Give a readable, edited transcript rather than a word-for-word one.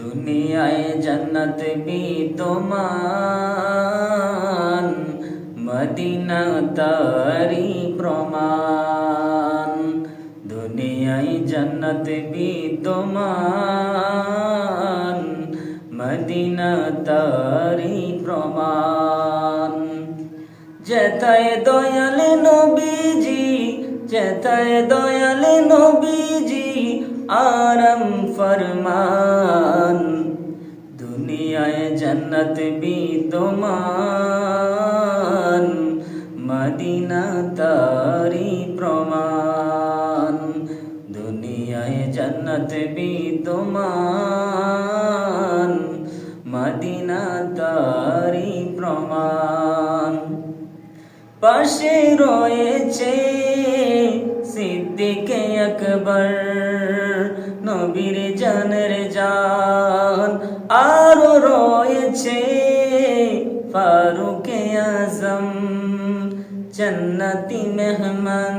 দুনিয়ায় জান্নাত বিদ্যমান, মদিনা তারি প্রমাণ। দুনিয়ায় জান্নাত বিদ্যমান, মদিনা তারি প্রমাণ। যেথায় দয়াল নবীজি, যেথায় দয়াল নবীজি আরাম ফরমান। দুনিয়ায় জান্নাত বিদ্যমান, মদিনা তারি প্রমাণ। দুনিয়ায় জান্নাত বিদ্যমান, মদিনা তারি প্রমাণ। পাশে রয়েছে সিদ্দিকে আকবর, নবীর জানের জান। আরো রয়েছে ফারুকে আজম, জান্নাতি মেহমান।